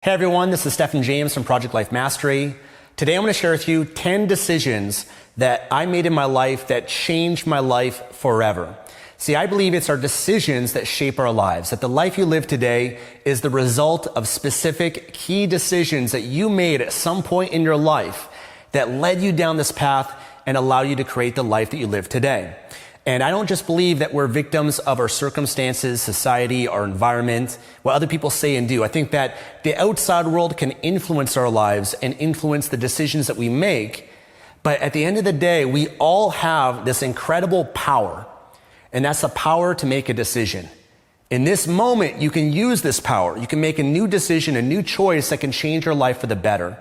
Hey everyone, this is Stefan James from Project Life Mastery. Today I'm going to share with you 10 decisions that I made in my life that changed my life forever. See, I believe it's our decisions that shape our lives, that the life you live today is the result of specific key decisions that you made at some point in your life that led you down this path and allowed you to create the life that you live today. And I don't just believe that we're victims of our circumstances, society, our environment, what other people say and do. I think that the outside world can influence our lives and influence the decisions that we make. But at the end of the day, we all have this incredible power, and that's the power to make a decision. In this moment, you can use this power. You can make a new decision, a new choice that can change your life for the better.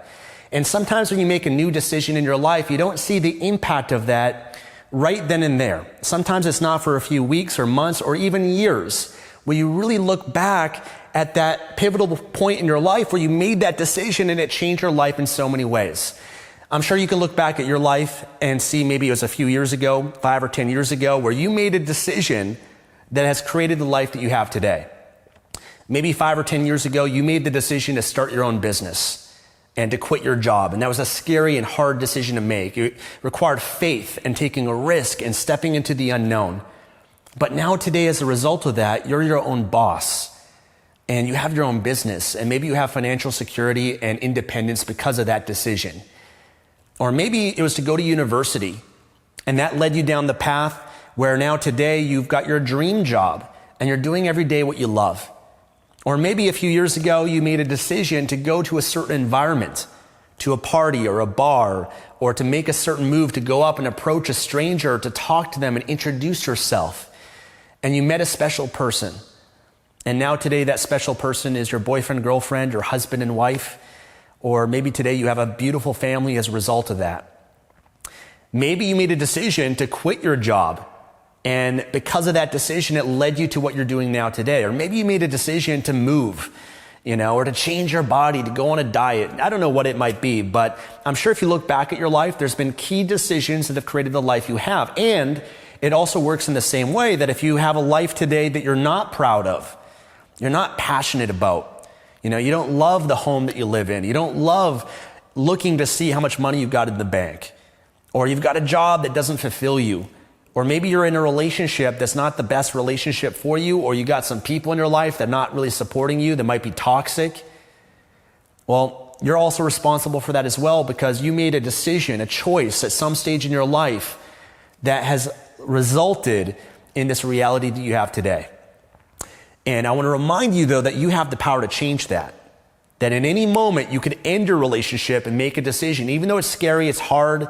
And sometimes when you make a new decision in your life, you don't see the impact of that right then and there. Sometimes it's not for a few weeks or months or even years where you really look back at that pivotal point in your life where you made that decision and it changed your life in so many ways. I'm sure you can look back at your life and see maybe it was a few years ago, 5 or 10 years ago, where you made a decision that has created the life that you have today. Maybe 5 or 10 years ago, you made the decision to start your own business and to quit your job. And that was a scary and hard decision to make. It required faith and taking a risk and stepping into the unknown. But now today, as a result of that, you're your own boss and you have your own business, and maybe you have financial security and independence because of that decision. Or maybe it was to go to university and that led you down the path where now today you've got your dream job and you're doing every day what you love. Or maybe a few years ago, you made a decision to go to a certain environment, to a party or a bar, or to make a certain move to go up and approach a stranger, to talk to them and introduce yourself. And you met a special person. And now today, that special person is your boyfriend, girlfriend, your husband and wife. Or maybe today you have a beautiful family as a result of that. Maybe you made a decision to quit your job. And because of that decision, it led you to what you're doing now today. Or maybe you made a decision to move, or to change your body, to go on a diet. I don't know what it might be, but I'm sure if you look back at your life, there's been key decisions that have created the life you have. And it also works in the same way that if you have a life today that you're not proud of, you're not passionate about, you don't love the home that you live in, you don't love looking to see how much money you've got in the bank, or you've got a job that doesn't fulfill you, or maybe you're in a relationship that's not the best relationship for you, or you got some people in your life that are not really supporting you, that might be toxic. Well, you're also responsible for that as well because you made a decision, a choice at some stage in your life that has resulted in this reality that you have today. And I want to remind you though that you have the power to change that. That in any moment you could end your relationship and make a decision. Even though it's scary, it's hard,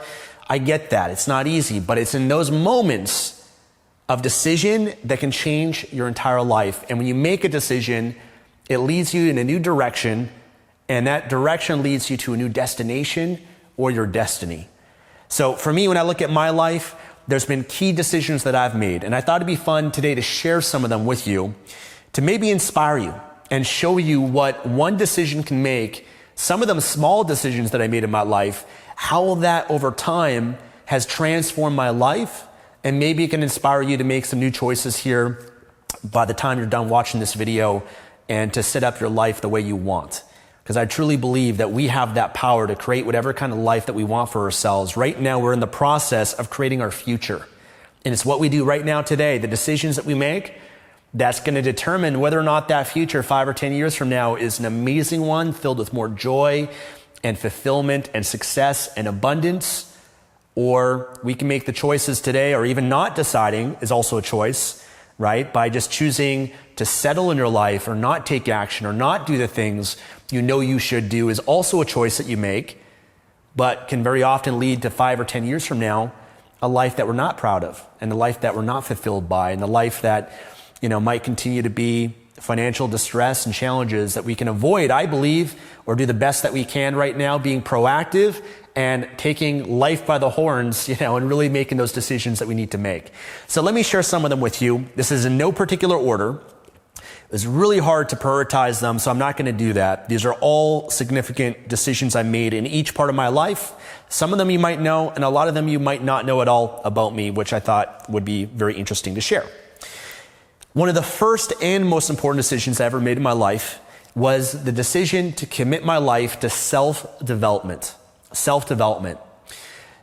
I get that. It's not easy, but it's in those moments of decision that can change your entire life. And when you make a decision, it leads you in a new direction, and that direction leads you to a new destination or your destiny. So for me, when I look at my life, there's been key decisions that I've made, and I thought it'd be fun today to share some of them with you to maybe inspire you and show you what one decision can make, some of them small decisions that I made in my life, how that over time has transformed my life, and maybe it can inspire you to make some new choices here by the time you're done watching this video and to set up your life the way you want. Because I truly believe that we have that power to create whatever kind of life that we want for ourselves. Right now, we're in the process of creating our future. And it's what we do right now today, the decisions that we make, that's going to determine whether or not that future 5 or 10 years from now is an amazing one filled with more joy and fulfillment and success and abundance, or we can make the choices today, or even not deciding is also a choice, right? By just choosing to settle in your life or not take action or not do the things you should do is also a choice that you make, but can very often lead to 5 or 10 years from now, a life that we're not proud of and a life that we're not fulfilled by and a life that, might continue to be financial distress and challenges that we can avoid, I believe, or do the best that we can right now, being proactive and taking life by the horns, and really making those decisions that we need to make. So let me share some of them with you. This is in no particular order. It's really hard to prioritize them, so I'm not going to do that. These are all significant decisions I made in each part of my life. Some of them you might know, and a lot of them you might not know at all about me, which I thought would be very interesting to share. One of the first and most important decisions I ever made in my life was the decision to commit my life to self-development. Self-development.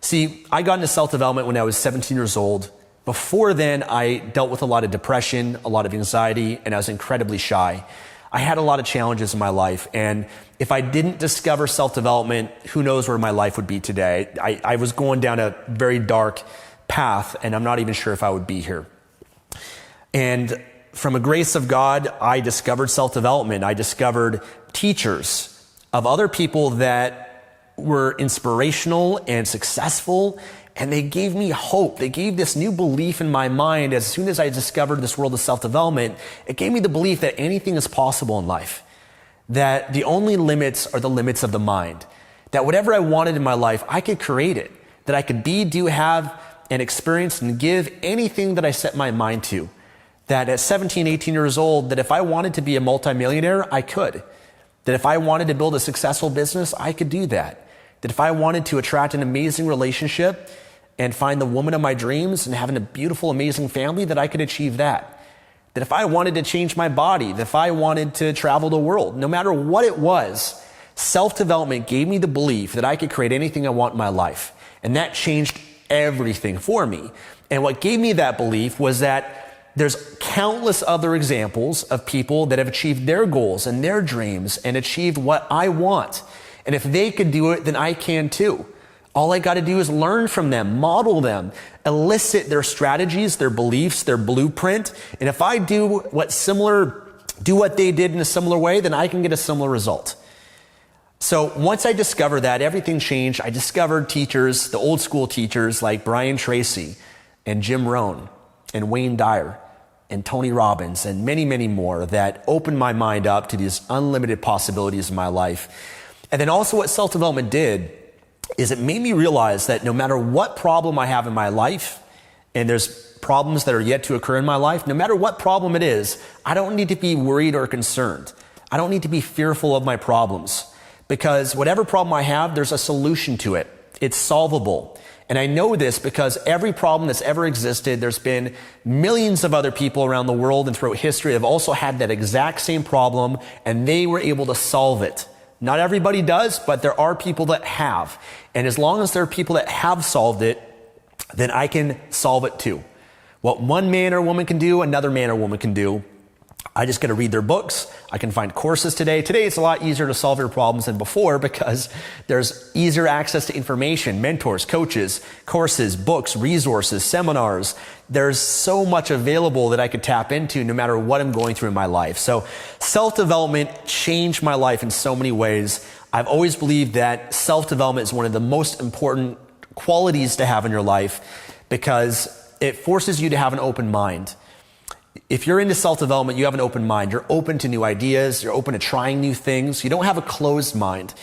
See, I got into self-development when I was 17 years old. Before then, I dealt with a lot of depression, a lot of anxiety, and I was incredibly shy. I had a lot of challenges in my life, and if I didn't discover self-development, who knows where my life would be today. I was going down a very dark path, and I'm not even sure if I would be here. And from a grace of God, I discovered self-development. I discovered teachers of other people that were inspirational and successful, and they gave me hope. They gave this new belief in my mind. As soon as I discovered this world of self-development, it gave me the belief that anything is possible in life, that the only limits are the limits of the mind, that whatever I wanted in my life, I could create it, that I could be, do, have, and experience and give anything that I set my mind to. That at 17, 18 years old, that if I wanted to be a multimillionaire, I could. That if I wanted to build a successful business, I could do that. That if I wanted to attract an amazing relationship and find the woman of my dreams and having a beautiful, amazing family, that I could achieve that. That if I wanted to change my body, that if I wanted to travel the world, no matter what it was, self-development gave me the belief that I could create anything I want in my life. And that changed everything for me. And what gave me that belief was that there's countless other examples of people that have achieved their goals and their dreams and achieved what I want. And if they could do it, then I can too. All I got to do is learn from them, model them, elicit their strategies, their beliefs, their blueprint. And if I do what they did in a similar way, then I can get a similar result. So once I discovered that, everything changed. I discovered teachers, the old school teachers like Brian Tracy and Jim Rohn and Wayne Dyer and Tony Robbins and many, many more that opened my mind up to these unlimited possibilities in my life. And then also what self-development did is it made me realize that no matter what problem I have in my life, and there's problems that are yet to occur in my life, no matter what problem it is, I don't need to be worried or concerned. I don't need to be fearful of my problems, because whatever problem I have, there's a solution to it. It's solvable. And I know this because every problem that's ever existed, there's been millions of other people around the world and throughout history that have also had that exact same problem, and they were able to solve it. Not everybody does, but there are people that have. And as long as there are people that have solved it, then I can solve it too. What one man or woman can do, another man or woman can do. I just got to read their books. I can find courses today. Today it's a lot easier to solve your problems than before because there's easier access to information, mentors, coaches, courses, books, resources, seminars. There's so much available that I could tap into no matter what I'm going through in my life. So self-development changed my life in so many ways. I've always believed that self-development is one of the most important qualities to have in your life because it forces you to have an open mind. If you're into self-development, you have an open mind. You're open to new ideas. You're open to trying new things. You don't have a closed mind.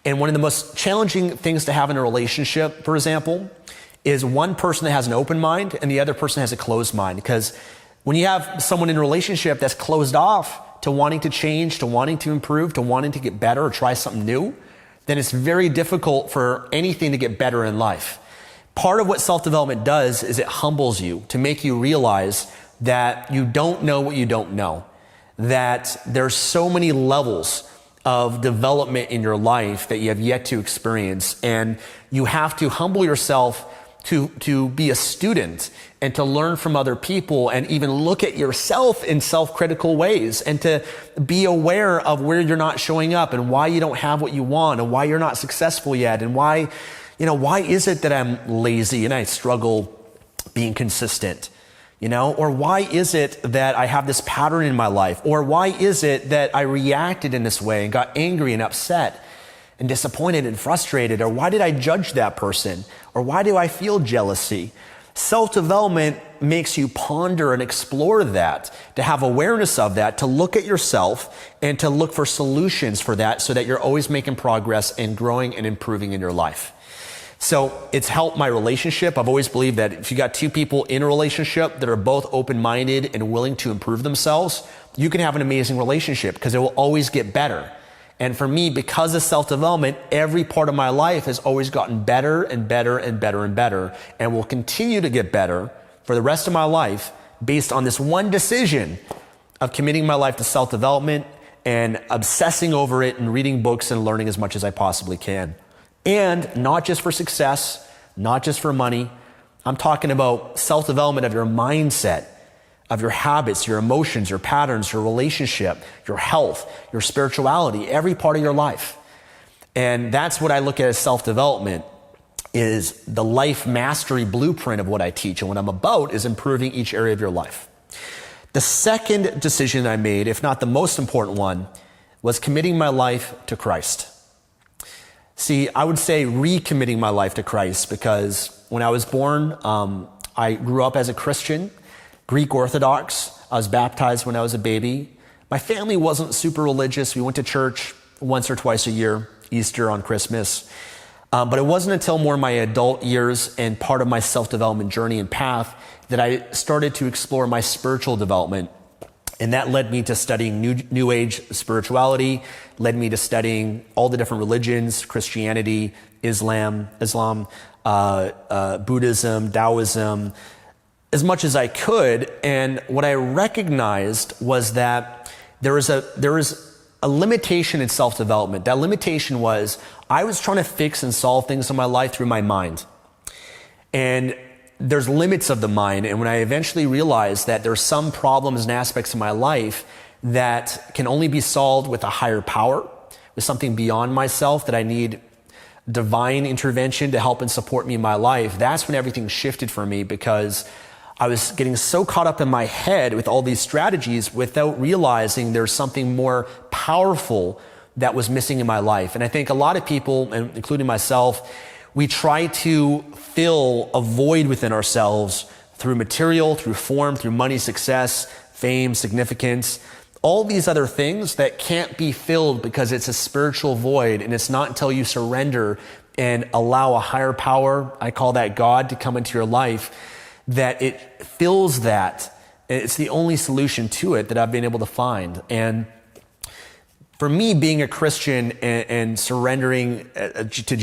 And one of the most challenging things to have in a relationship, for example, is one person that has an open mind and the other person has a closed mind. Because when you have someone in a relationship that's closed off to wanting to change, to wanting to improve, to wanting to get better or try something new, then it's very difficult for anything to get better in life. Part of what self-development does is it humbles you to make you realize that you don't know what you don't know, that there's so many levels of development in your life that you have yet to experience, and you have to humble yourself to be a student and to learn from other people and even look at yourself in self-critical ways and to be aware of where you're not showing up and why you don't have what you want and why you're not successful yet and why is it that I'm lazy and I struggle being consistent? Or why is it that I have this pattern in my life? Or why is it that I reacted in this way and got angry and upset and disappointed and frustrated? Or why did I judge that person? Or why do I feel jealousy? Self-development makes you ponder and explore that, to have awareness of that, to look at yourself and to look for solutions for that so that you're always making progress and growing and improving in your life. So it's helped my relationship. I've always believed that if you got two people in a relationship that are both open-minded and willing to improve themselves, you can have an amazing relationship because it will always get better. And for me, because of self-development, every part of my life has always gotten better and better and better and better and will continue to get better for the rest of my life based on this one decision of committing my life to self-development and obsessing over it and reading books and learning as much as I possibly can. And not just for success, not just for money. I'm talking about self-development of your mindset, of your habits, your emotions, your patterns, your relationship, your health, your spirituality, every part of your life. And that's what I look at as self-development, is the life mastery blueprint of what I teach. And what I'm about is improving each area of your life. The second decision I made, if not the most important one, was committing my life to Christ. See, I would say recommitting my life to Christ, because when I was born, I grew up as a Christian, Greek Orthodox. I was baptized when I was a baby. My family wasn't super religious. We went to church once or twice a year, Easter, on Christmas. But it wasn't until more my adult years and part of my self-development journey and path that I started to explore my spiritual development. And that led me to studying New Age spirituality, led me to studying all the different religions, Christianity, Islam, Buddhism, Taoism, as much as I could. And what I recognized was that there is a limitation in self-development. That limitation was I was trying to fix and solve things in my life through my mind. And there's limits of the mind. And when I eventually realized that there's some problems and aspects of my life that can only be solved with a higher power, with something beyond myself, that I need divine intervention to help and support me in my life, that's when everything shifted for me, because I was getting so caught up in my head with all these strategies without realizing there's something more powerful that was missing in my life. And I think a lot of people, and including myself, we try to fill a void within ourselves through material, through form, through money, success, fame, significance, all these other things that can't be filled because it's a spiritual void. And it's not until you surrender and allow a higher power, I call that God, to come into your life, that it fills that. It's the only solution to it that I've been able to find. And for me, being a Christian and surrendering to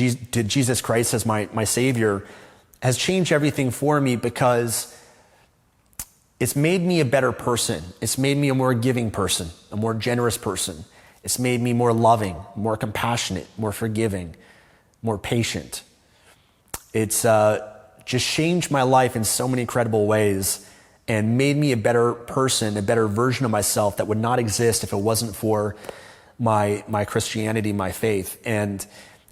Jesus Christ as my Savior has changed everything for me, because it's made me a better person. It's made me a more giving person, a more generous person. It's made me more loving, more compassionate, more forgiving, more patient. It's just changed my life in so many incredible ways and made me a better person, a better version of myself that would not exist if it wasn't for my Christianity, my faith. And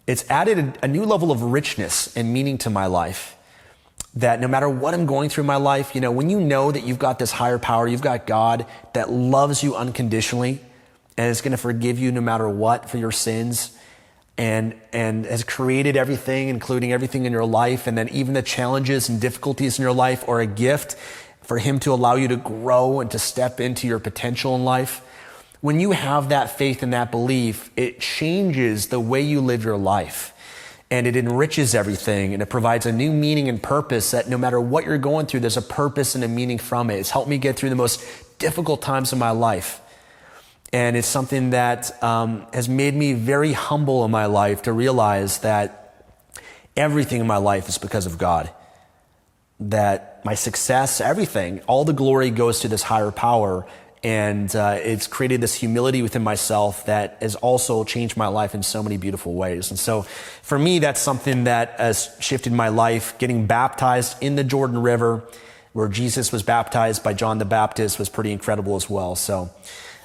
it's added a new level of richness and meaning to my life, that no matter what I'm going through in my life, when you know that you've got this higher power, you've got God that loves you unconditionally and is going to forgive you no matter what for your sins, and has created everything, including everything in your life, and then even the challenges and difficulties in your life are a gift for Him to allow you to grow and to step into your potential in life. When you have that faith and that belief, it changes the way you live your life, and it enriches everything, and it provides a new meaning and purpose that no matter what you're going through, there's a purpose and a meaning from it. It's helped me get through the most difficult times of my life. And it's something that has made me very humble in my life to realize that everything in my life is because of God. That my success, everything, all the glory goes to this higher power. And it's created this humility within myself that has also changed my life in so many beautiful ways. And so for me, that's something that has shifted my life. Getting baptized in the Jordan River, where Jesus was baptized by John the Baptist, was pretty incredible as well. So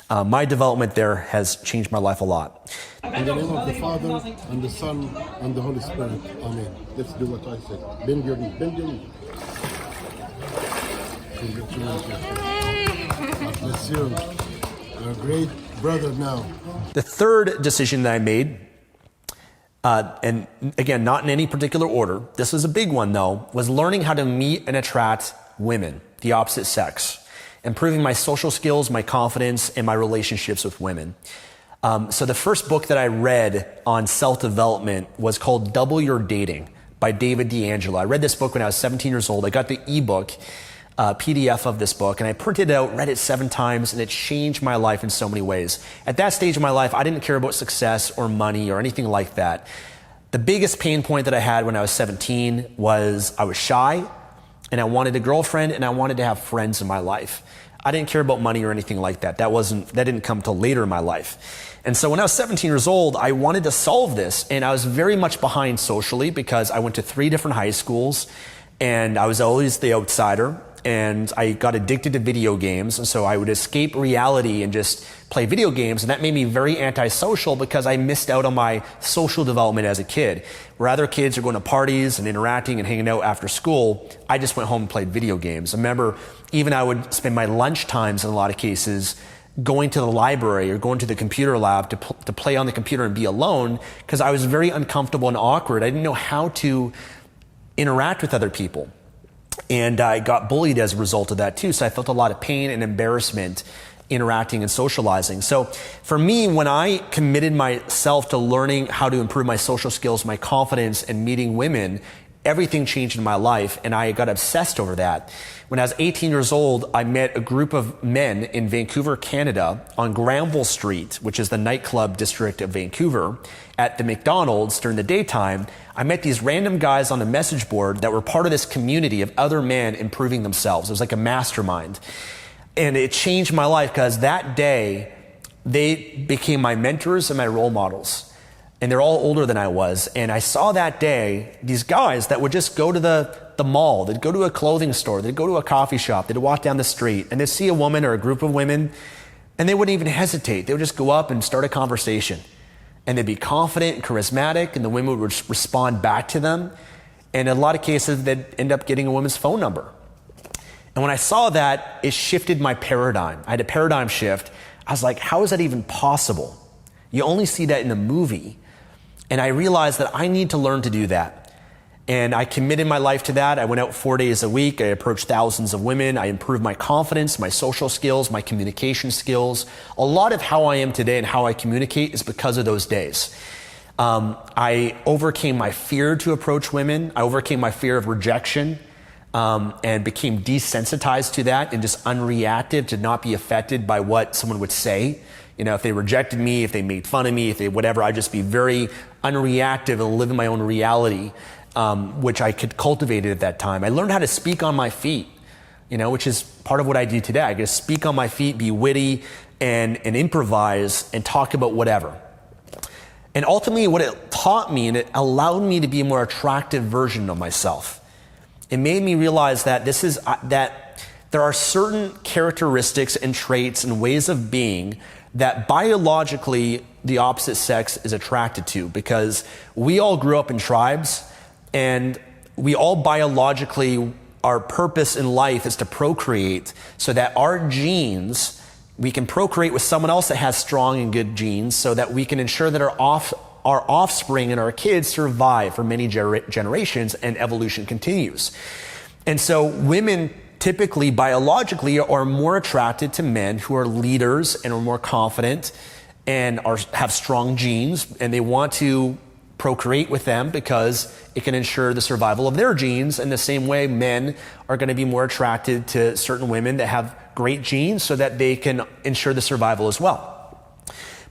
my development there has changed my life a lot. In the name of the Father, and the Son, and the Holy Spirit. Amen. Let's do what I said. Bend your knee. Bend your knee. God bless you. You're a great brother now. The third decision that I made, and again, not in any particular order, this was a big one though, was learning how to meet and attract women, the opposite sex, improving my social skills, my confidence, and my relationships with women. So the first book that I read on self-development was called Double Your Dating by David D'Angelo. I read this book when I was 17 years old. I got the ebook, PDF of this book, and I printed it out, read it 7 times, and it changed my life in so many ways. At that stage of my life, I didn't care about success or money or anything like that. The biggest pain point that I had when I was 17 was I was shy, and I wanted a girlfriend, and I wanted to have friends in my life. I didn't care about money or anything like that. That didn't come till later in my life. And so when I was 17 years old, I wanted to solve this, and I was very much behind socially because I went to 3 different high schools, and I was always the outsider, and I got addicted to video games, and so I would escape reality and just play video games, and that made me very antisocial because I missed out on my social development as a kid. Where other kids are going to parties and interacting and hanging out after school, I just went home and played video games. I remember even I would spend my lunch times in a lot of cases going to the library or going to the computer lab to play on the computer and be alone because I was very uncomfortable and awkward. I didn't know how to interact with other people. And I got bullied as a result of that too. So I felt a lot of pain and embarrassment interacting and socializing. So for me, when I committed myself to learning how to improve my social skills, my confidence, and meeting women, everything changed in my life, and I got obsessed over that. When I was 18 years old, I met a group of men in Vancouver, Canada, on Granville Street, which is the nightclub district of Vancouver, at the McDonald's during the daytime. I met these random guys on a message board that were part of this community of other men improving themselves. It was like a mastermind. And it changed my life because that day, they became my mentors and my role models. And they're all older than I was. And I saw that day, these guys that would just go to the mall, they'd go to a clothing store, they'd go to a coffee shop, they'd walk down the street, and they'd see a woman or a group of women, and they wouldn't even hesitate. They would just go up and start a conversation. And they'd be confident and charismatic, and the women would respond back to them. And in a lot of cases, they'd end up getting a woman's phone number. And when I saw that, it shifted my paradigm. I had a paradigm shift. I was like, how is that even possible? You only see that in a movie. And I realized that I need to learn to do that. And I committed my life to that. I went out 4 days a week. I approached thousands of women. I improved my confidence, my social skills, my communication skills. A lot of how I am today and how I communicate is because of those days. I overcame my fear to approach women. I overcame my fear of rejection. And became desensitized to that and just unreactive to not be affected by what someone would say. You know, if they rejected me, if they made fun of me, if they whatever, I'd just be very unreactive and live in my own reality, which I could cultivate at that time. I learned how to speak on my feet, you know, which is part of what I do today. I get to speak on my feet, be witty, and improvise and talk about whatever. And ultimately what it taught me, and it allowed me to be a more attractive version of myself. It made me realize that that there are certain characteristics and traits and ways of being that biologically the opposite sex is attracted to, because we all grew up in tribes and we all biologically, our purpose in life is to procreate so that our genes, we can procreate with someone else that has strong and good genes so that we can ensure that our offspring and our kids survive for many generations and evolution continues. And so women typically biologically are more attracted to men who are leaders and are more confident and have strong genes, and they want to procreate with them because it can ensure the survival of their genes. In the same way, men are going to be more attracted to certain women that have great genes so that they can ensure the survival as well.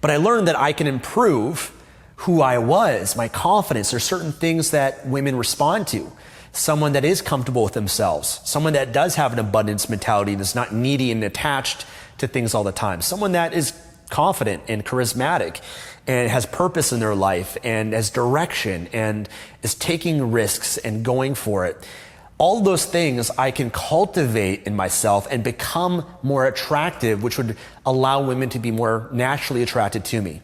But I learned that I can improve who I was, my confidence. There's certain things that women respond to. Someone that is comfortable with themselves. Someone that does have an abundance mentality and is not needy and attached to things all the time. Someone that is confident and charismatic and has purpose in their life and has direction and is taking risks and going for it. All those things I can cultivate in myself and become more attractive, which would allow women to be more naturally attracted to me.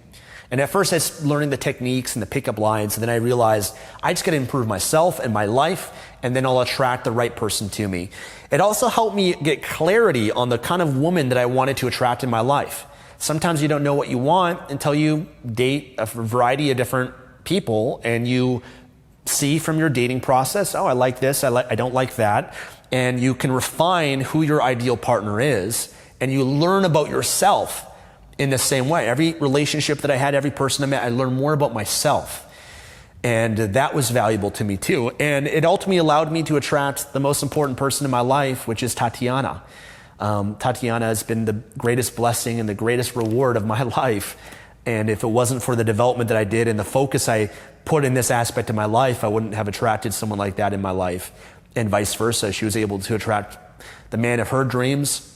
And at first I was learning the techniques and the pickup lines, and then I realized I just got to improve myself and my life, and then I'll attract the right person to me. It also helped me get clarity on the kind of woman that I wanted to attract in my life. Sometimes you don't know what you want until you date a variety of different people, and you see from your dating process, oh, I like this, I don't like that. And you can refine who your ideal partner is, and you learn about yourself in the same way. Every relationship that I had, every person I met, I learned more about myself. And that was valuable to me too. And it ultimately allowed me to attract the most important person in my life, which is Tatiana. Tatiana has been the greatest blessing and the greatest reward of my life. And if it wasn't for the development that I did and the focus I put in this aspect of my life, I wouldn't have attracted someone like that in my life. And vice versa. She was able to attract the man of her dreams.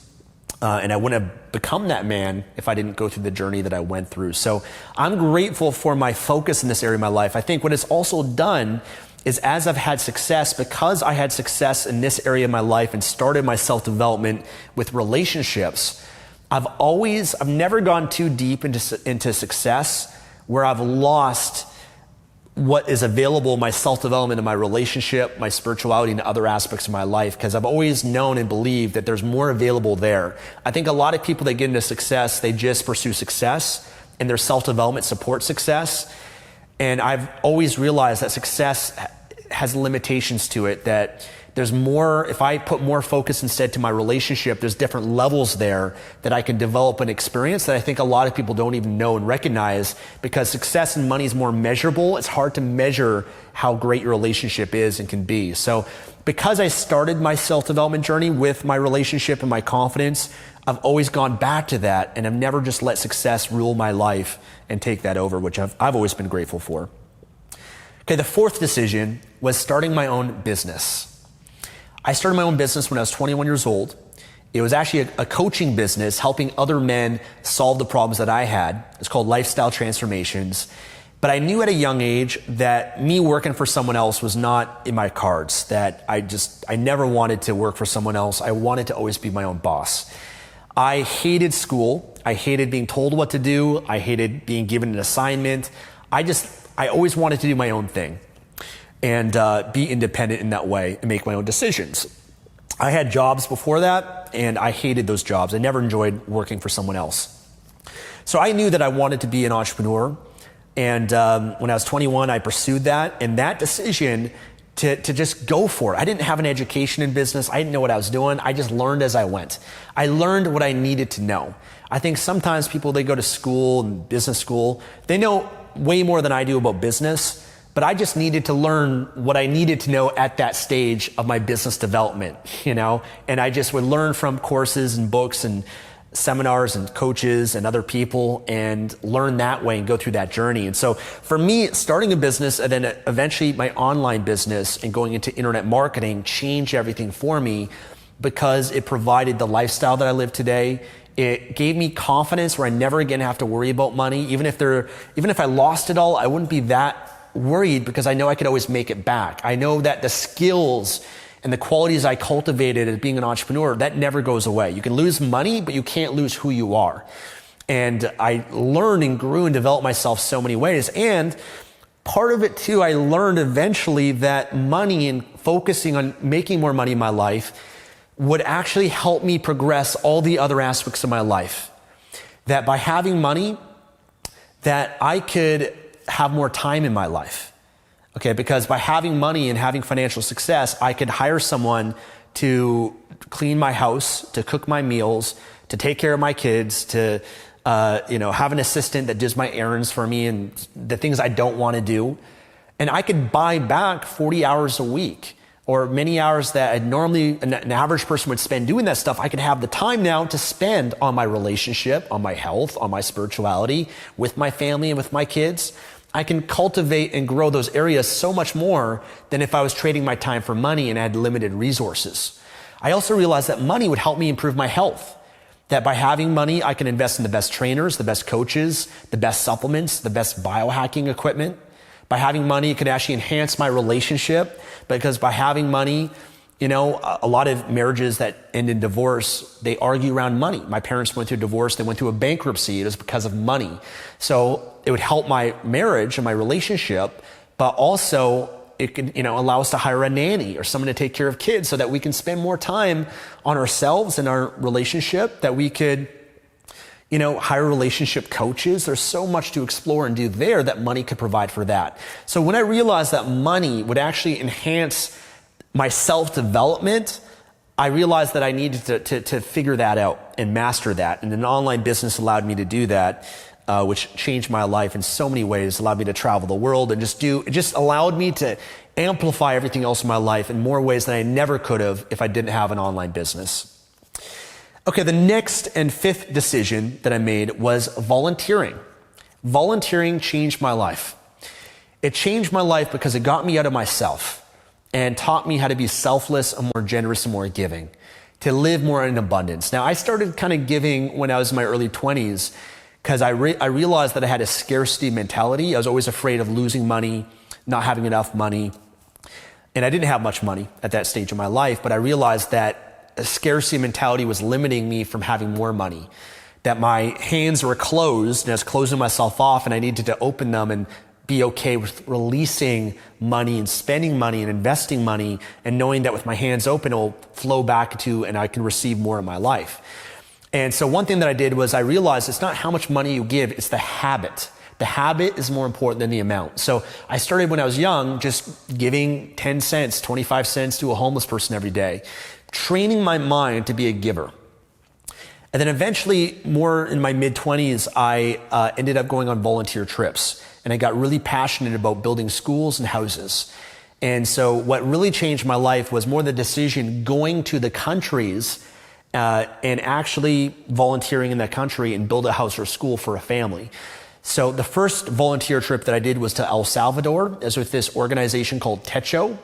And I wouldn't have become that man if I didn't go through the journey that I went through. So I'm grateful for my focus in this area of my life. I think what it's also done is as I've had success, because I had success in this area of my life and started my self-development with relationships, I've never gone too deep into success where I've lost what is available in my self-development in my relationship, my spirituality, and other aspects of my life, because I've always known and believed that there's more available there. I think a lot of people that get into success, they just pursue success, and their self-development supports success. And I've always realized that success has limitations to it, that there's more, if I put more focus instead to my relationship, there's different levels there that I can develop and experience that I think a lot of people don't even know and recognize, because success and money is more measurable. It's hard to measure how great your relationship is and can be. So because I started my self-development journey with my relationship and my confidence, I've always gone back to that, and I've never just let success rule my life and take that over, which I've always been grateful for. Okay, the fourth decision was starting my own business. I started my own business when I was 21 years old. It was actually a coaching business helping other men solve the problems that I had. It's called Lifestyle Transformations. But I knew at a young age that me working for someone else was not in my cards, that I never wanted to work for someone else. I wanted to always be my own boss. I hated school. I hated being told what to do. I hated being given an assignment. I always wanted to do my own thing and be independent in that way and make my own decisions. I had jobs before that, and I hated those jobs. I never enjoyed working for someone else. So I knew that I wanted to be an entrepreneur. And when I was 21, I pursued that. And that decision to just go for it. I didn't have an education in business. I didn't know what I was doing. I just learned as I went. I learned what I needed to know. I think sometimes people, they go to school and business school, they know way more than I do about business. But I just needed to learn what I needed to know at that stage of my business development, and I just would learn from courses and books and seminars and coaches and other people and learn that way and go through that journey. And so for me, starting a business and then eventually my online business and going into internet marketing changed everything for me, because it provided the lifestyle that I live today. It gave me confidence where I never again have to worry about money. Even if I lost it all, I wouldn't be that worried, because I know I could always make it back. I know that the skills and the qualities I cultivated as being an entrepreneur, that never goes away. You can lose money, but you can't lose who you are. And I learned and grew and developed myself so many ways. And part of it too, I learned eventually that money and focusing on making more money in my life would actually help me progress all the other aspects of my life. That by having money, that I could have more time in my life. Okay, because by having money and having financial success, I could hire someone to clean my house, to cook my meals, to take care of my kids, to have an assistant that does my errands for me and the things I don't want to do. And I could buy back 40 hours a week, or many hours that normally an average person would spend doing that stuff. I could have the time now to spend on my relationship, on my health, on my spirituality, with my family and with my kids. I can cultivate and grow those areas so much more than if I was trading my time for money and had limited resources. I also realized that money would help me improve my health. That by having money, I can invest in the best trainers, the best coaches, the best supplements, the best biohacking equipment. By having money, it could actually enhance my relationship, because by having money, a lot of marriages that end in divorce, they argue around money. My parents went through a divorce, they went through a bankruptcy. It was because of money. So it would help my marriage and my relationship, but also it could, allow us to hire a nanny or someone to take care of kids so that we can spend more time on ourselves and our relationship, that we could, hire relationship coaches. There's so much to explore and do there that money could provide for that. So when I realized that money would actually enhance my self-development, I realized that I needed to figure that out and master that. And an online business allowed me to do that, which changed my life in so many ways. It allowed me to travel the world and it just allowed me to amplify everything else in my life in more ways than I never could have if I didn't have an online business. Okay, the next and fifth decision that I made was volunteering. Volunteering changed my life. It changed my life because it got me out of myself and taught me how to be selfless and more generous and more giving. to live more in abundance. Now, I started kind of giving when I was in my early 20s because I realized that I had a scarcity mentality. I was always afraid of losing money, not having enough money. And I didn't have much money at that stage of my life, but I realized that a scarcity mentality was limiting me from having more money, that my hands were closed and I was closing myself off and I needed to open them and be okay with releasing money and spending money and investing money and knowing that with my hands open, it will flow back to and I can receive more in my life. And so one thing that I did was I realized it's not how much money you give, it's the habit. The habit is more important than the amount. So I started when I was young, just giving 10 cents, 25 cents to a homeless person every day, training my mind to be a giver. And then eventually, more in my mid-20s, I ended up going on volunteer trips. And I got really passionate about building schools and houses. And so what really changed my life was more the decision going to the countries and actually volunteering in that country and build a house or school for a family. So the first volunteer trip that I did was to El Salvador. It was with this organization called Techo.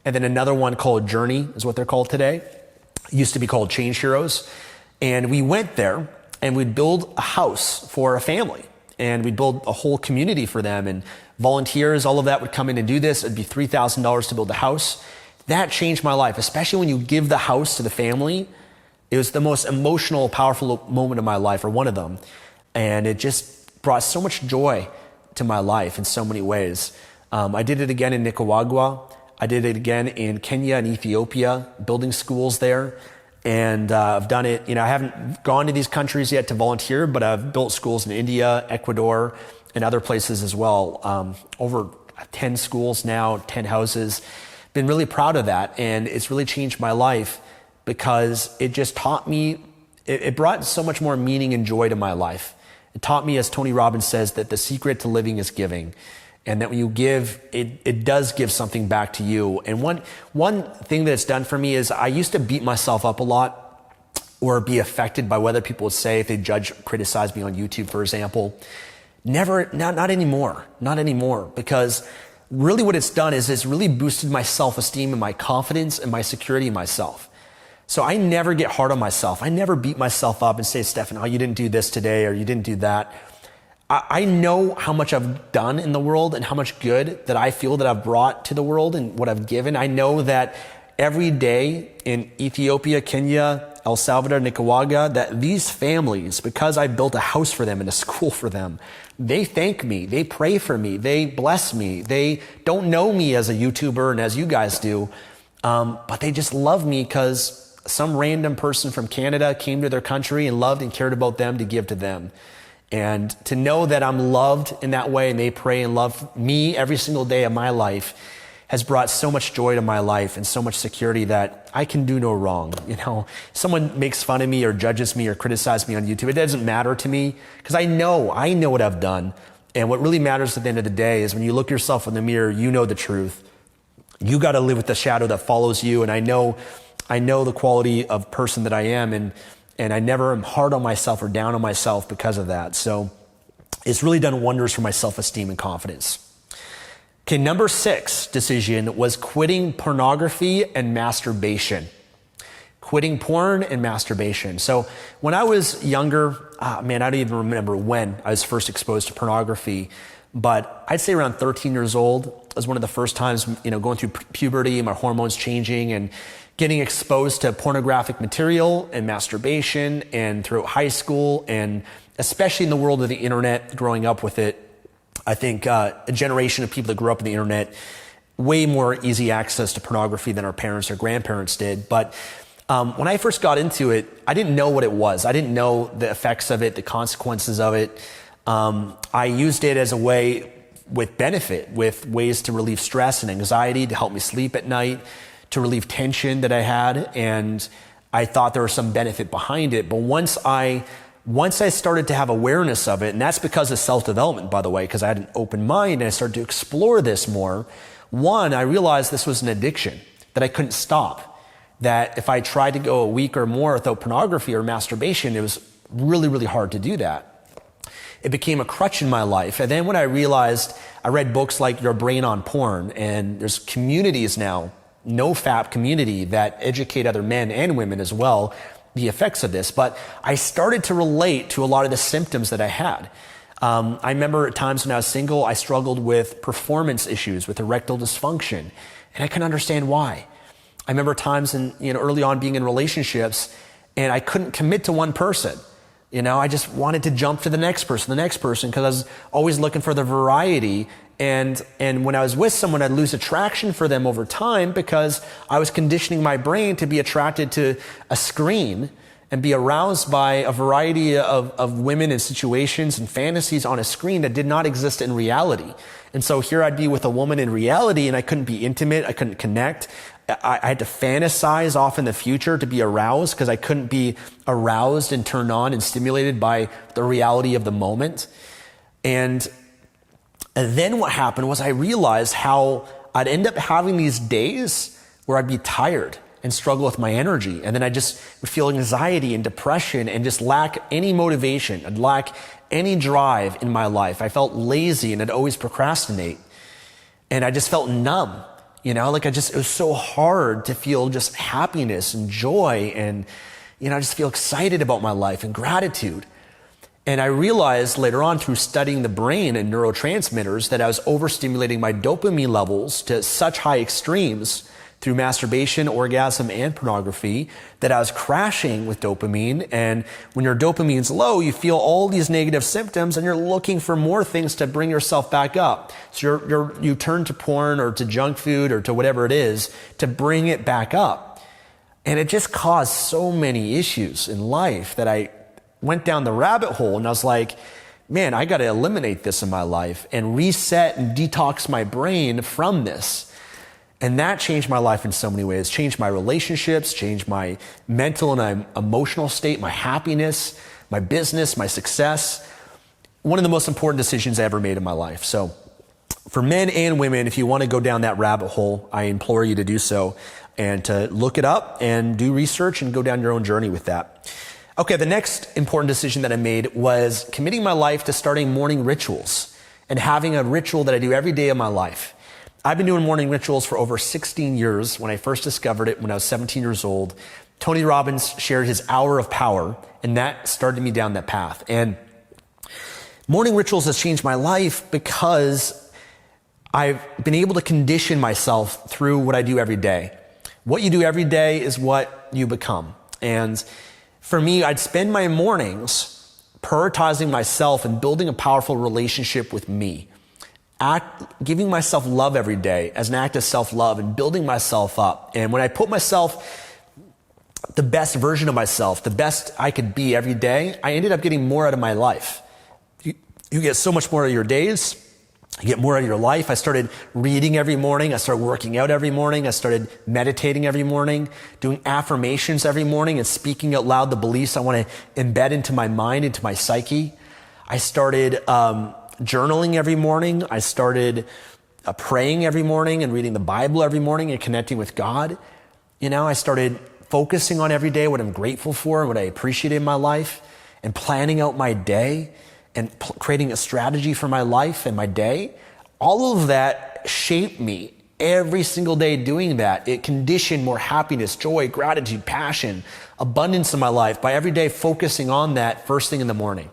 And then another one called Journey is what they're called today. It used to be called Change Heroes. And we went there and we'd build a house for a family. And we'd build a whole community for them. And volunteers, all of that would come in and do this. It'd be $3,000 to build a house. That changed my life, especially when you give the house to the family. It was the most emotional, powerful moment of my life, or one of them. And it just brought so much joy to my life in so many ways. I did it again in Nicaragua. I did it again in Kenya and Ethiopia, building schools there. And I've done it, I haven't gone to these countries yet to volunteer, but I've built schools in India, Ecuador, and other places as well. Over 10 schools now, 10 houses. Been really proud of that. And it's really changed my life because it just taught me, it brought so much more meaning and joy to my life. It taught me, as Tony Robbins says, that the secret to living is giving. And that when you give, it does give something back to you. And one thing that it's done for me is I used to beat myself up a lot or be affected by what other people would say if they criticize me on YouTube, for example. Not anymore. Not anymore. Because really what it's done is it's really boosted my self-esteem and my confidence and my security in myself. So I never get hard on myself. I never beat myself up and say, Stefan, oh, you didn't do this today or you didn't do that. I know how much I've done in the world and how much good that I feel that I've brought to the world and what I've given. I know that every day in Ethiopia, Kenya, El Salvador, Nicaragua, that these families, because I built a house for them and a school for them, they thank me, they pray for me, they bless me. They don't know me as a YouTuber and as you guys do, but they just love me because some random person from Canada came to their country and loved and cared about them to give to them. And to know that I'm loved in that way and they pray and love me every single day of my life has brought so much joy to my life and so much security that I can do no wrong. Someone makes fun of me or judges me or criticizes me on YouTube. It doesn't matter to me because I know what I've done. And what really matters at the end of the day is when you look yourself in the mirror, you know the truth. You got to live with the shadow that follows you. And I know the quality of person that I am, and I never am hard on myself or down on myself because of that. So it's really done wonders for my self-esteem and confidence. Okay, number 6 decision was quitting pornography and masturbation. Quitting porn and masturbation. So when I was younger, I don't even remember when I was first exposed to pornography, but I'd say around 13 years old. It was one of the first times, going through puberty, my hormones changing and getting exposed to pornographic material and masturbation, and throughout high school, and especially in the world of the internet, growing up with it. I think a generation of people that grew up in the internet, way more easy access to pornography than our parents or grandparents did. But when I first got into it, I didn't know what it was. I didn't know the effects of it, the consequences of it. I used it as a way with benefit, with ways to relieve stress and anxiety, to help me sleep at night, to relieve tension that I had, and I thought there was some benefit behind it. But once I started to have awareness of it, and that's because of self-development, by the way, because I had an open mind and I started to explore this more. One, I realized this was an addiction that I couldn't stop. That if I tried to go a week or more without pornography or masturbation, it was really, really hard to do that. It became a crutch in my life. And then when I realized, I read books like Your Brain on Porn, and there's communities now no-fap community that educate other men and women as well the effects of this. But I started to relate to a lot of the symptoms that I had. I remember at times when I was single, I struggled with performance issues, with erectile dysfunction, and I couldn't understand why. I remember times early on being in relationships, and I couldn't commit to one person. I just wanted to jump to the next person, because I was always looking for the variety. And when I was with someone, I'd lose attraction for them over time because I was conditioning my brain to be attracted to a screen and be aroused by a variety of women and situations and fantasies on a screen that did not exist in reality. And so here I'd be with a woman in reality, and I couldn't be intimate, I couldn't connect. I had to fantasize off in the future to be aroused because I couldn't be aroused and turned on and stimulated by the reality of the moment. And then what happened was I realized how I'd end up having these days where I'd be tired and struggle with my energy. And then I just would feel anxiety and depression and just lack any motivation. I'd lack any drive in my life. I felt lazy and I'd always procrastinate. And I just felt numb. It was so hard to feel just happiness and joy and, I just feel excited about my life and gratitude. And I realized later on through studying the brain and neurotransmitters that I was overstimulating my dopamine levels to such high extremes through masturbation, orgasm, and pornography that I was crashing with dopamine. And when your dopamine's low, you feel all these negative symptoms and you're looking for more things to bring yourself back up. So you turn to porn or to junk food or to whatever it is to bring it back up. And it just caused so many issues in life that I went down the rabbit hole, and I was like, man, I got to eliminate this in my life and reset and detox my brain from this. And that changed my life in so many ways, changed my relationships, changed my mental and emotional state, my happiness, my business, my success. One of the most important decisions I ever made in my life. So for men and women, if you want to go down that rabbit hole, I implore you to do so and to look it up and do research and go down your own journey with that. Okay, the next important decision that I made was committing my life to starting morning rituals and having a ritual that I do every day of my life. I've been doing morning rituals for over 16 years. When I first discovered it, when I was 17 years old, Tony Robbins shared his hour of power, and that started me down that path. And morning rituals has changed my life because I've been able to condition myself through what I do every day. What you do every day is what you become. And for me, I'd spend my mornings prioritizing myself and building a powerful relationship with me. Giving myself love every day as an act of self-love and building myself up. And when I put myself, the best version of myself, the best I could be every day, I ended up getting more out of my life. You get so much more out of your days. You get more out of your life. I started reading every morning. I started working out every morning. I started meditating every morning, doing affirmations every morning and speaking out loud the beliefs I want to embed into my mind, into my psyche. I started journaling every morning. I started praying every morning and reading the Bible every morning and connecting with God. I started focusing on every day what I'm grateful for and what I appreciate in my life and planning out my day and creating a strategy for my life and my day. All of that shaped me every single day doing that. It conditioned more happiness, joy, gratitude, passion, abundance in my life by every day focusing on that first thing in the morning.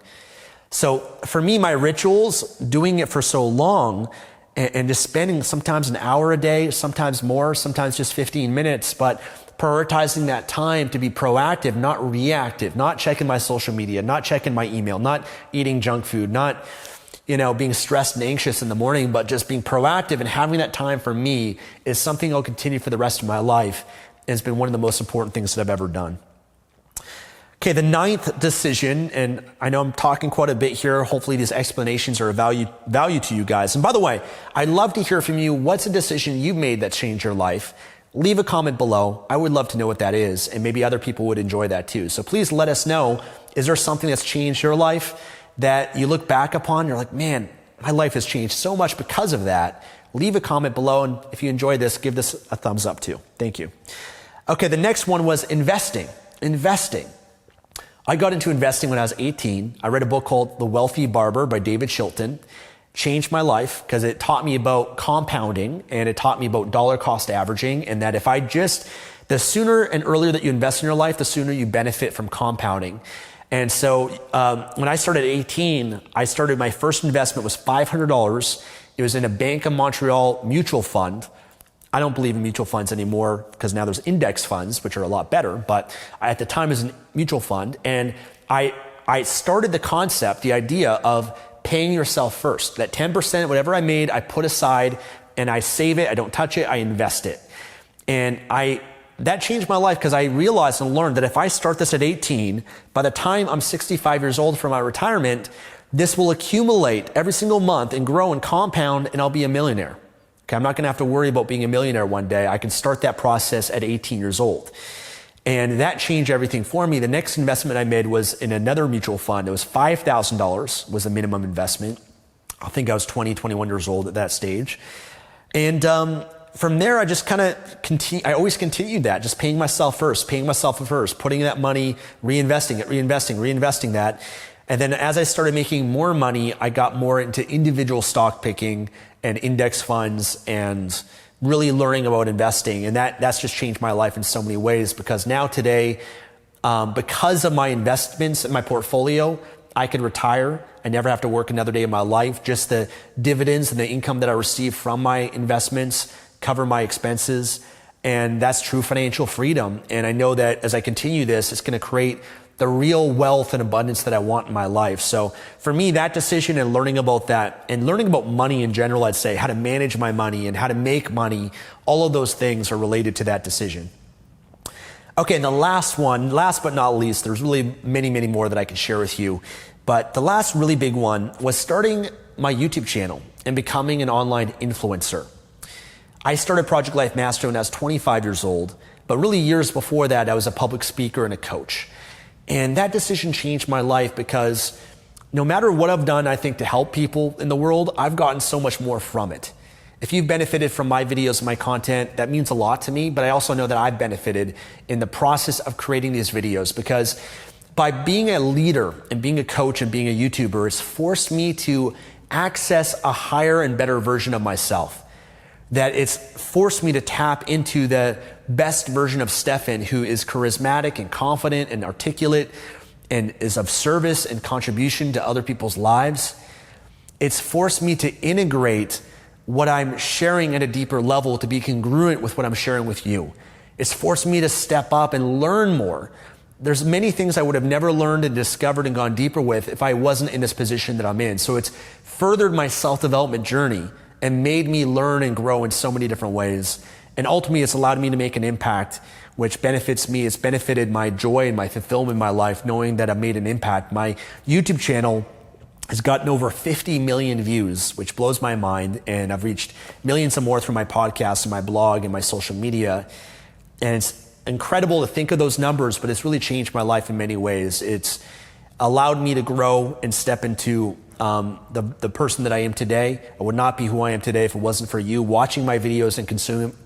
So for me, my rituals, doing it for so long and just spending sometimes an hour a day, sometimes more, sometimes just 15 minutes, but prioritizing that time to be proactive, not reactive, not checking my social media, not checking my email, not eating junk food, not, being stressed and anxious in the morning, but just being proactive and having that time for me is something I'll continue for the rest of my life. It's been one of the most important things that I've ever done. Okay, the ninth decision, and I know I'm talking quite a bit here. Hopefully these explanations are of value to you guys. And by the way, I'd love to hear from you. What's a decision you've made that changed your life? Leave a comment below. I would love to know what that is, and maybe other people would enjoy that too. So please let us know, is there something that's changed your life that you look back upon, you're like, man, my life has changed so much because of that? Leave a comment below, and if you enjoyed this, give this a thumbs up too. Thank you. Okay, the next one was investing. I got into investing when I was 18. I read a book called The Wealthy Barber by David Chilton. changed my life because it taught me about compounding and it taught me about dollar cost averaging, and that the sooner and earlier that you invest in your life, the sooner you benefit from compounding. And so when I started at 18, my first investment was $500. It was in a Bank of Montreal mutual fund. I don't believe in mutual funds anymore because now there's index funds, which are a lot better. But at the time it was a mutual fund. And I started the concept, the idea of paying yourself first. That 10%, whatever I made, I put aside and I save it. I don't touch it. I invest it. And that changed my life because I realized and learned that if I start this at 18, by the time I'm 65 years old for my retirement, this will accumulate every single month and grow and compound, and I'll be a millionaire. Okay, I'm not going to have to worry about being a millionaire one day. I can start that process at 18 years old. And that changed everything for me. The next investment I made was in another mutual fund. It was $5,000 was the minimum investment. I think I was 20, 21 years old at that stage. And from there, I just kind of I always continued that, just paying myself first, putting that money, reinvesting that. And then as I started making more money, I got more into individual stock picking and index funds and really learning about investing. And that's just changed my life in so many ways, because now today, because of my investments in my portfolio, I could retire. I never have to work another day of my life. Just the dividends and the income that I receive from my investments cover my expenses. And that's true financial freedom. And I know that as I continue this, it's going to create the real wealth and abundance that I want in my life. So for me, that decision and learning about that and learning about money in general, I'd say how to manage my money and how to make money, all of those things are related to that decision. Okay, and the last but not least, there's really many, many more that I can share with you. But the last really big one was starting my YouTube channel and becoming an online influencer. I started Project Life Mastery when I was 25 years old, but really years before that, I was a public speaker and a coach. And that decision changed my life because no matter what I've done, I think, to help people in the world, I've gotten so much more from it. If you've benefited from my videos and my content, that means a lot to me, but I also know that I've benefited in the process of creating these videos, because by being a leader and being a coach and being a YouTuber, it's forced me to access a higher and better version of myself. That it's forced me to tap into the best version of Stefan, who is charismatic and confident and articulate and is of service and contribution to other people's lives. It's forced me to integrate what I'm sharing at a deeper level to be congruent with what I'm sharing with you. It's forced me to step up and learn more. There's many things I would have never learned and discovered and gone deeper with if I wasn't in this position that I'm in. So it's furthered my self-development journey and made me learn and grow in so many different ways. And ultimately, it's allowed me to make an impact, which benefits me. It's benefited my joy and my fulfillment in my life, knowing that I've made an impact. My YouTube channel has gotten over 50 million views, which blows my mind. And I've reached millions and more through my podcast and my blog and my social media. And it's incredible to think of those numbers, but it's really changed my life in many ways. It's allowed me to grow and step into the person that I am today. I would not be who I am today if it wasn't for you watching my videos and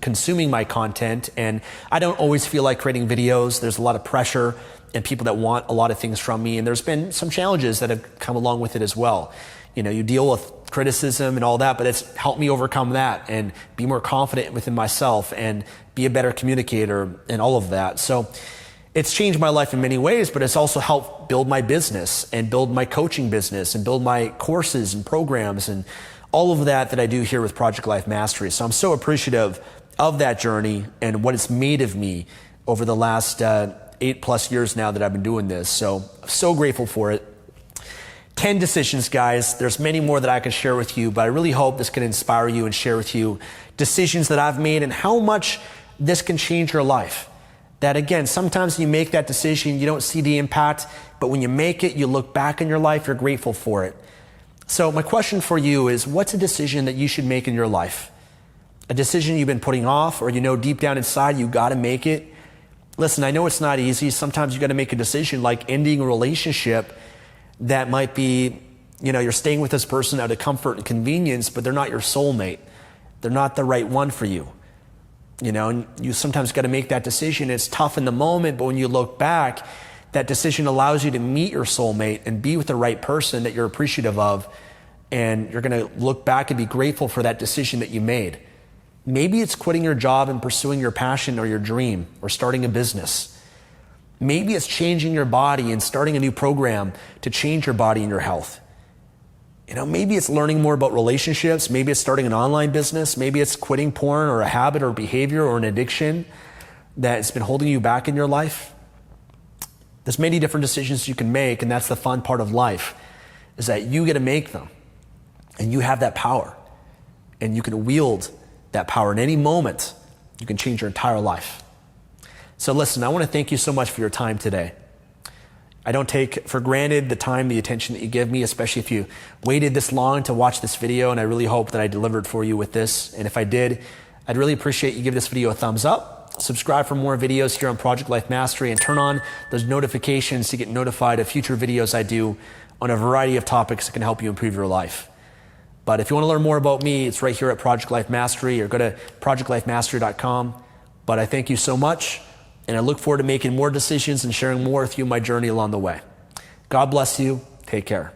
consuming my content. And I don't always feel like creating videos. There's a lot of pressure and people that want a lot of things from me. And there's been some challenges that have come along with it as well. You know, you deal with criticism and all that, but it's helped me overcome that and be more confident within myself and be a better communicator and all of that. So it's changed my life in many ways, but it's also helped build my business and build my coaching business and build my courses and programs and all of that I do here with Project Life Mastery. So I'm so appreciative of that journey and what it's made of me over the last 8+ years now that I've been doing this. So I'm so grateful for it. 10 decisions, guys. There's many more that I could share with you, but I really hope this can inspire you and share with you decisions that I've made and how much this can change your life. That again, sometimes you make that decision, you don't see the impact, but when you make it, you look back in your life, you're grateful for it. So my question for you is, what's a decision that you should make in your life? A decision you've been putting off, or you know deep down inside you got to make it? Listen, I know it's not easy. Sometimes you got to make a decision like ending a relationship that might be, you know, you're staying with this person out of comfort and convenience, but they're not your soulmate. They're not the right one for you. You know, and you sometimes got to make that decision. It's tough in the moment, but when you look back, that decision allows you to meet your soulmate and be with the right person that you're appreciative of. and you're going to look back and be grateful for that decision that you made. Maybe it's quitting your job and pursuing your passion or your dream or starting a business. Maybe it's changing your body and starting a new program to change your body and your health. Maybe it's learning more about relationships. Maybe it's starting an online business. Maybe it's quitting porn or a habit or behavior or an addiction that's been holding you back in your life. There's many different decisions you can make, and that's the fun part of life, is that you get to make them, and you have that power, and you can wield that power in any moment. You can change your entire life. So listen, I want to thank you so much for your time today. I don't take for granted the time, the attention that you give me, especially if you waited this long to watch this video, and I really hope that I delivered for you with this. And if I did, I'd really appreciate you give this video a thumbs up, subscribe for more videos here on Project Life Mastery, and turn on those notifications to get notified of future videos I do on a variety of topics that can help you improve your life. But if you want to learn more about me, it's right here at Project Life Mastery, or go to projectlifemastery.com. But I thank you so much, and I look forward to making more decisions and sharing more with you my journey along the way. God bless you. Take care.